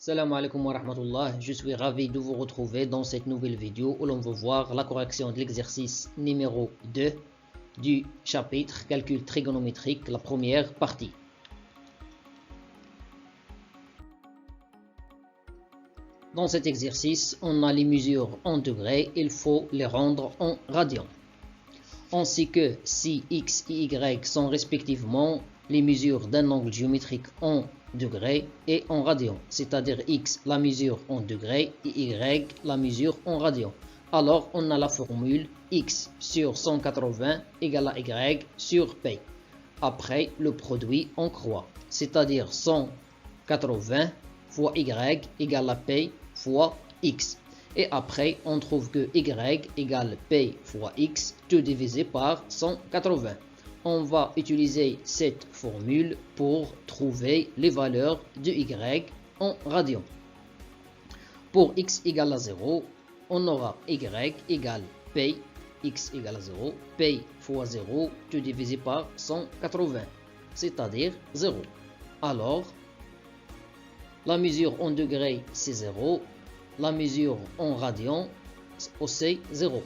Salam alaikum wa rahmatullah, je suis ravi de vous retrouver dans cette nouvelle vidéo où l'on va voir la correction de l'exercice numéro 2 du chapitre calcul trigonométrique, la première partie. Dans cet exercice, on a les mesures en degrés, il faut les rendre en radians. On sait que si x et y sont respectivement les mesures d'un angle géométrique en degrés et en radians, c'est-à-dire x la mesure en degrés et y la mesure en radians. Alors on a la formule x sur 180 égale à y sur p. Après le produit en croix, c'est-à-dire 180 fois y égale à p fois x. Et après, on trouve que y égale p fois x, tout divisé par 180. On va utiliser cette formule pour trouver les valeurs de y en radians. Pour x égale à 0, on aura y égale p, x égale à 0, p fois 0, tout divisé par 180, c'est-à-dire 0. Alors, la mesure en degrés, c'est 0. La mesure en radians, c'est 0.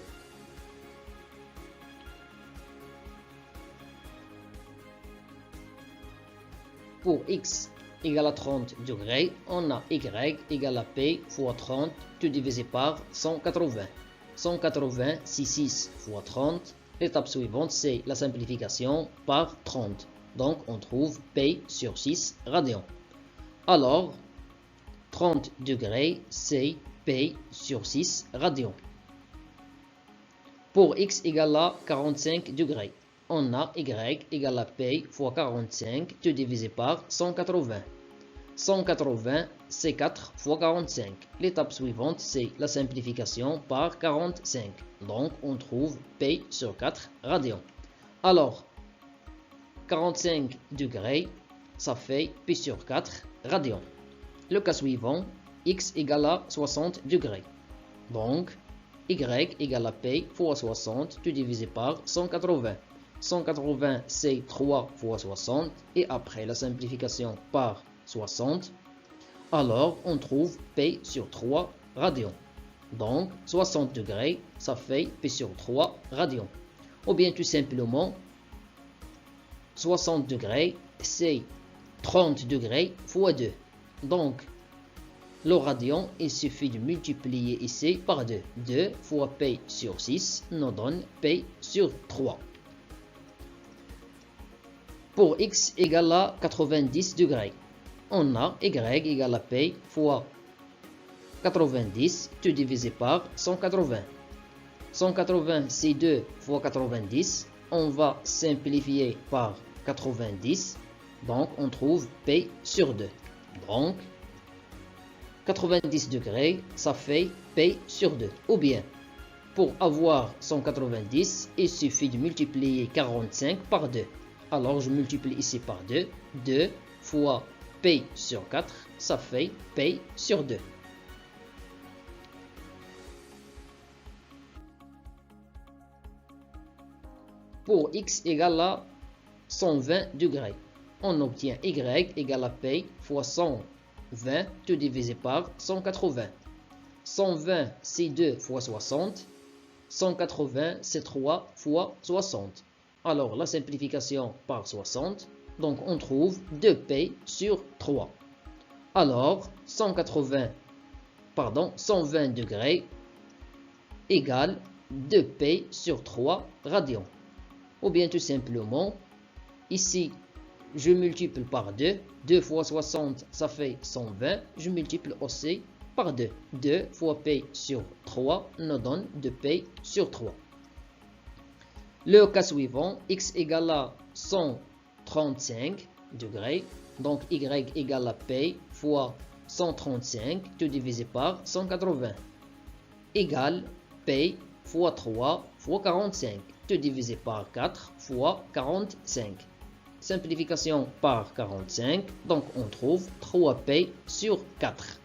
Pour x égale à 30 degrés, on a y égale à p fois 30, tout divisé par 180. 180, c'est 6 fois 30. L'étape suivante, c'est la simplification par 30. Donc, on trouve p sur 6 radians. Alors, 30 degrés, c'est p sur 6 radians. Pour x égale à 45 degrés, on a y égale à p fois 45, tout divisé par 180. 180, c'est 4 fois 45. L'étape suivante, c'est la simplification par 45. Donc, on trouve p sur 4 radians. Alors, 45 degrés, ça fait p sur 4 radians. Le cas suivant, x égale à 60 degrés. Donc, y égale à p fois 60, tout divisé par 180. 180, c'est 3 fois 60. Et après la simplification par 60, alors on trouve p sur 3 radians. Donc, 60 degrés, ça fait p sur 3 radians. Ou bien tout simplement, 60 degrés, c'est 30 degrés fois 2. Donc, le radian, il suffit de multiplier ici par 2. 2 fois p sur 6 nous donne p sur 3. Pour x égale à 90 degrés, on a y égale à p fois 90, tout divisé par 180. 180, c'est 2 fois 90. On va simplifier par 90. Donc, on trouve p sur 2. Donc, 90 degrés, ça fait p sur 2. Ou bien, pour avoir 190, il suffit de multiplier 45 par 2. Alors, je multiplie ici par 2. 2 fois p sur 4, ça fait p sur 2. Pour x égale à 120 degrés, on obtient y égale à p fois 120, tout divisé par 180. 120, c'est 2 fois 60. 180, c'est 3 fois 60. Alors, la simplification par 60, donc on trouve 2p sur 3. Alors, 120 degrés égale 2p sur 3 radians. Ou bien tout simplement, ici, je multiplie par 2. 2 fois 60, ça fait 120. Je multiplie aussi par 2. 2 fois p sur 3 nous donne 2p sur 3. Le cas suivant, x égale à 135 degrés. Donc, y égale à p fois 135, tout divisé par 180. Égale p fois 3 fois 45, tout divisé par 4 fois 45. Simplification par 45, donc on trouve 3p sur 4.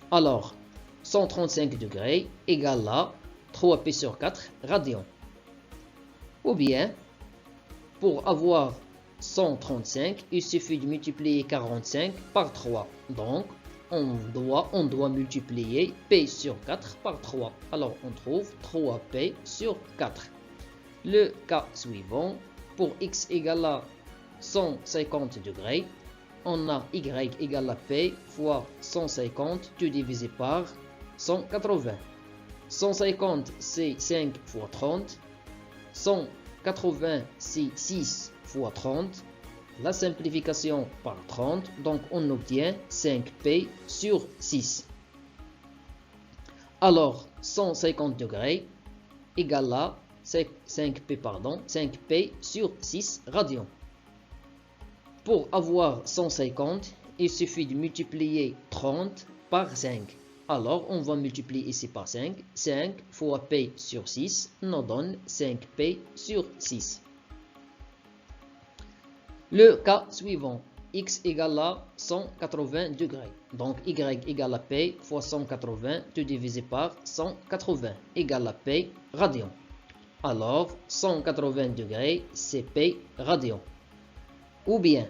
Alors, 135 degrés égale à 3p sur 4 radians. Ou bien, pour avoir 135, il suffit de multiplier 45 par 3. Donc, on doit multiplier P sur 4 par 3. Alors on trouve 3P sur 4. Le cas suivant, pour x égale à 150 degrés, on a y égale à P fois 150 tout divisé par 180. 150 c'est 5 fois 30. 180 c'est 6 fois 30. La simplification par 30, donc on obtient 5P sur 6. Alors 150 degrés égale à 5P sur 6 radians. Pour avoir 150, il suffit de multiplier 30 par 5. Alors, on va multiplier ici par 5. 5 fois P sur 6 nous donne 5P sur 6. Le cas suivant, x égale à 180 degrés. Donc, y égale à P fois 180 tout divisé par 180 égale à P radians. Alors, 180 degrés, c'est P radians. Ou bien,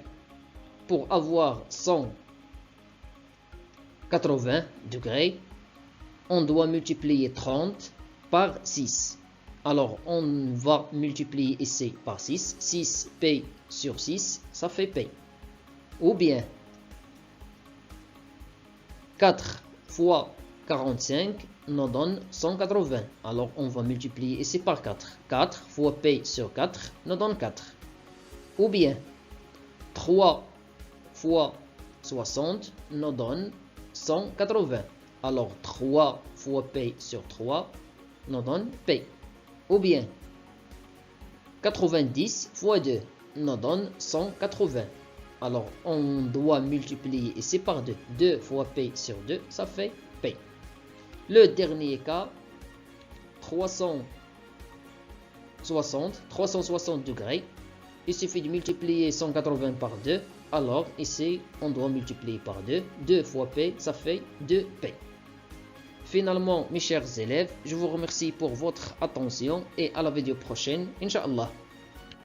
pour avoir 180 degrés, on doit multiplier 30 par 6. Alors, on va multiplier ici par 6. 6P sur 6, ça fait P. Ou bien, 4 fois 45 nous donne 180. Alors, on va multiplier ici par 4. 4 fois P sur 4 nous donne 4. Ou bien, 3 fois 60 nous donne 180. Alors 3 fois P sur 3 nous donne P. Ou bien 90 fois 2 nous donne 180. Alors on doit multiplier ici par 2. 2 fois P sur 2, ça fait P. Le dernier cas, 360 degrés. Il suffit de multiplier 180 par 2. Alors, ici, on doit multiplier par 2. 2 fois P, ça fait 2P. Finalement, mes chers élèves, je vous remercie pour votre attention et à la vidéo prochaine, Inch'Allah.